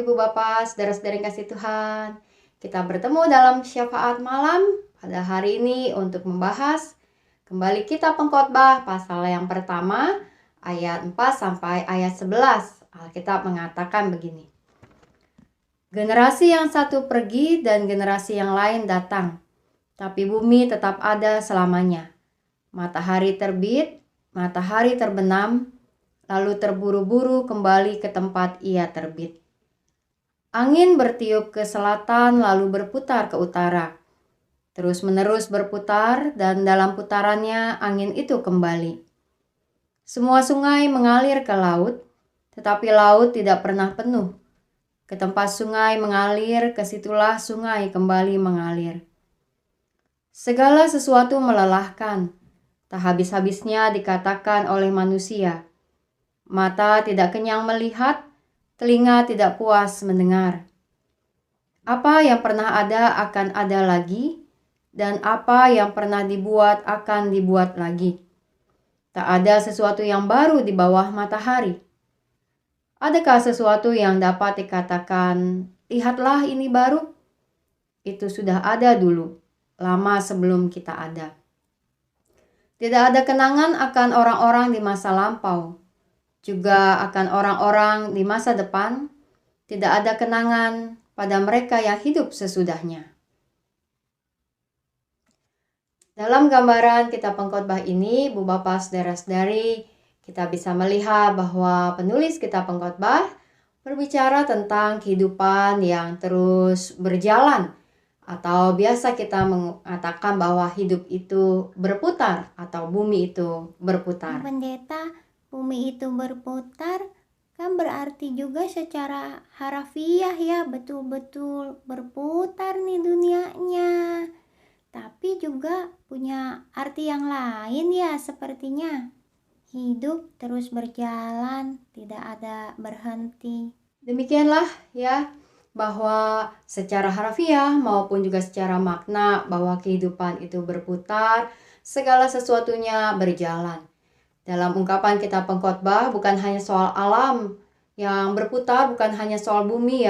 Ibu Bapak, saudara-saudara yang kasih Tuhan. Kita bertemu dalam syafaat malam pada hari ini untuk membahas kembali kitab Pengkhotbah pasal yang pertama ayat 4 sampai ayat 11. Alkitab mengatakan begini. Generasi yang satu pergi dan generasi yang lain datang, tapi bumi tetap ada selamanya. Matahari terbit, matahari terbenam, lalu terburu-buru kembali ke tempat ia terbit. Angin bertiup ke selatan lalu berputar ke utara. Terus-menerus berputar dan dalam putarannya angin itu kembali. Semua sungai mengalir ke laut, tetapi laut tidak pernah penuh. Ke tempat sungai mengalir, ke situlah sungai kembali mengalir. Segala sesuatu melelahkan, tak habis-habisnya dikatakan oleh manusia. Mata tidak kenyang melihat, telinga tidak puas mendengar. Apa yang pernah ada akan ada lagi, dan apa yang pernah dibuat akan dibuat lagi. Tak ada sesuatu yang baru di bawah matahari. Adakah sesuatu yang dapat dikatakan, lihatlah ini baru? Itu sudah ada dulu, lama sebelum kita ada. Tidak ada kenangan akan orang-orang di masa lampau. Juga akan orang-orang di masa depan, tidak ada kenangan pada mereka yang hidup sesudahnya. Dalam gambaran kitab Pengkhotbah ini, Bu Bapak, saudara-saudari, kita bisa melihat bahwa penulis kitab Pengkhotbah berbicara tentang kehidupan yang terus berjalan, atau biasa kita mengatakan bahwa hidup itu berputar atau bumi itu berputar. Pendeta, bumi itu berputar kan berarti juga secara harafiah ya, betul-betul berputar nih dunianya. Tapi juga punya arti yang lain ya sepertinya. Hidup terus berjalan, tidak ada berhenti. Demikianlah ya, bahwa secara harfiah maupun juga secara makna bahwa kehidupan itu berputar, segala sesuatunya berjalan. Dalam ungkapan kitab Pengkhotbah bukan hanya soal alam yang berputar, bukan hanya soal bumi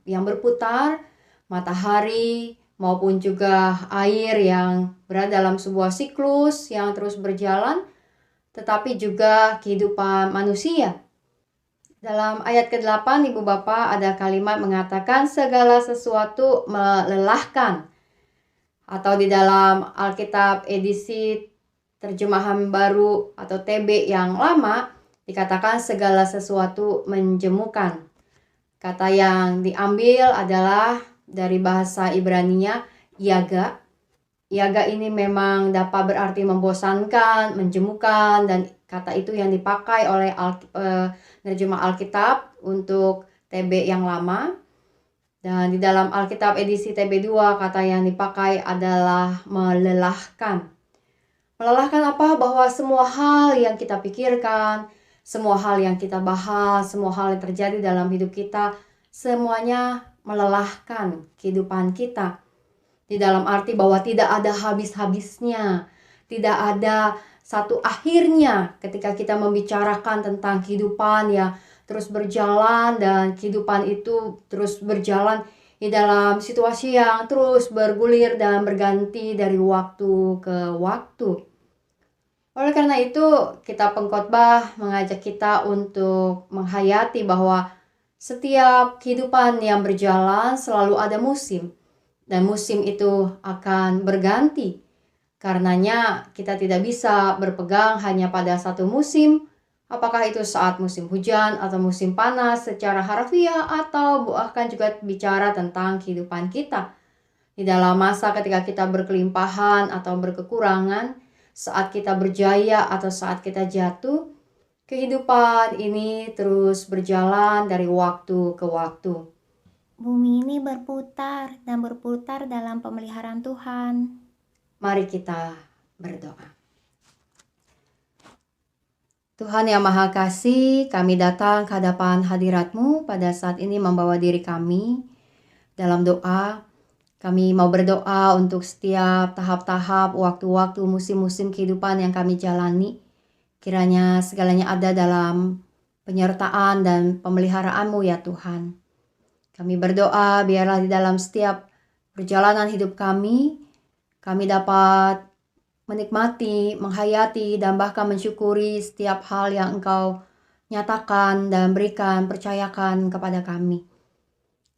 yang berputar, matahari maupun juga air yang berada dalam sebuah siklus yang terus berjalan, tetapi juga kehidupan manusia. Dalam ayat ke-8 Ibu Bapak ada kalimat mengatakan segala sesuatu melelahkan. Atau di dalam Alkitab edisi terjemahan baru atau TB yang lama dikatakan segala sesuatu menjemukan. Kata yang diambil adalah dari bahasa Ibraninya yaga. Yaga ini memang dapat berarti membosankan, menjemukan, dan kata itu yang dipakai oleh penerjemah Alkitab untuk TB yang lama. Dan di dalam Alkitab edisi TB2 kata yang dipakai adalah melelahkan. Melelahkan apa? Bahwa semua hal yang kita pikirkan, semua hal yang kita bahas, semua hal yang terjadi dalam hidup kita, semuanya melelahkan kehidupan kita. Di dalam arti bahwa tidak ada habis-habisnya, tidak ada satu akhirnya ketika kita membicarakan tentang kehidupan yang terus berjalan, dan kehidupan itu terus berjalan di dalam situasi yang terus bergulir dan berganti dari waktu ke waktu. Oleh karena itu, kitab Pengkhotbah mengajak kita untuk menghayati bahwa setiap kehidupan yang berjalan selalu ada musim. Dan musim itu akan berganti. Karenanya kita tidak bisa berpegang hanya pada satu musim. Apakah itu saat musim hujan atau musim panas secara harfiah, atau bahkan juga bicara tentang kehidupan kita. Di dalam masa ketika kita berkelimpahan atau berkekurangan, saat kita berjaya atau saat kita jatuh, kehidupan ini terus berjalan dari waktu ke waktu. Bumi ini berputar dan berputar dalam pemeliharaan Tuhan. Mari kita berdoa. Tuhan yang Maha Kasih, kami datang ke hadapan hadirat-Mu pada saat ini membawa diri kami dalam doa. Kami mau berdoa untuk setiap tahap-tahap, waktu-waktu, musim-musim kehidupan yang kami jalani. Kiranya segalanya ada dalam penyertaan dan pemeliharaan-Mu ya Tuhan. Kami berdoa biarlah di dalam setiap perjalanan hidup kami dapat menikmati, menghayati, dan bahkan mensyukuri setiap hal yang Engkau nyatakan dan berikan, percayakan kepada kami.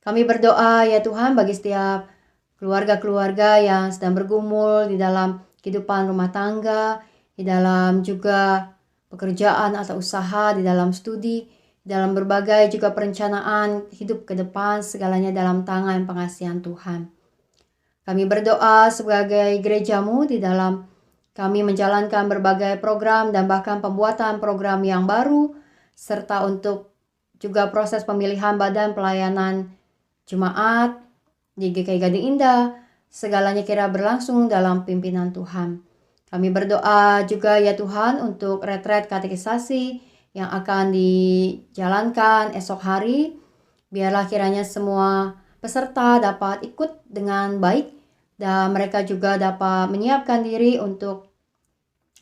Kami berdoa ya Tuhan bagi setiap keluarga-keluarga yang sedang bergumul di dalam kehidupan rumah tangga, di dalam juga pekerjaan atau usaha, di dalam studi, dalam berbagai juga perencanaan hidup ke depan, segalanya dalam tangan pengasihan Tuhan. Kami berdoa sebagai gerejamu di dalam kami menjalankan berbagai program dan bahkan pembuatan program yang baru, serta untuk juga proses pemilihan badan pelayanan jemaat di GKI Gading Indah, segalanya kira berlangsung dalam pimpinan Tuhan. Kami berdoa juga ya Tuhan untuk retret katekisasi yang akan dijalankan esok hari. Biarlah kiranya semua peserta dapat ikut dengan baik dan mereka juga dapat menyiapkan diri untuk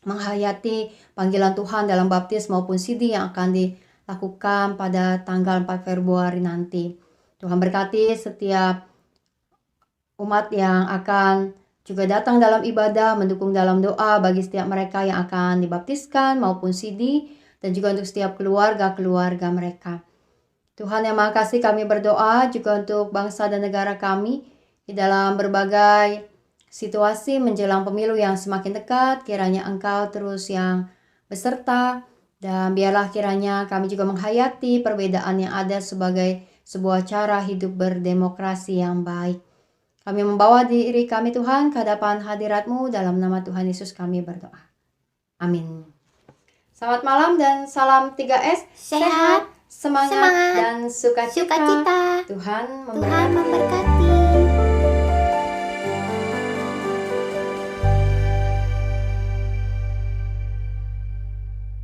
menghayati panggilan Tuhan dalam baptis maupun sidi yang akan dilakukan pada tanggal 4 Februari nanti. Tuhan berkati setiap umat yang akan juga datang dalam ibadah, mendukung dalam doa bagi setiap mereka yang akan dibaptiskan maupun sidi, dan juga untuk setiap keluarga-keluarga mereka. Tuhan yang Maha Kasih, kami berdoa juga untuk bangsa dan negara kami di dalam berbagai situasi menjelang pemilu yang semakin dekat. Kiranya Engkau terus yang beserta, dan biarlah kiranya kami juga menghayati perbedaan yang ada sebagai sebuah cara hidup berdemokrasi yang baik. Kami membawa diri kami Tuhan ke hadapan hadirat-Mu, dalam nama Tuhan Yesus kami berdoa. Amin. Selamat malam dan salam 3S. Sehat, semangat, semangat, dan sukacita. sukacita. Tuhan Tuhan memberkati.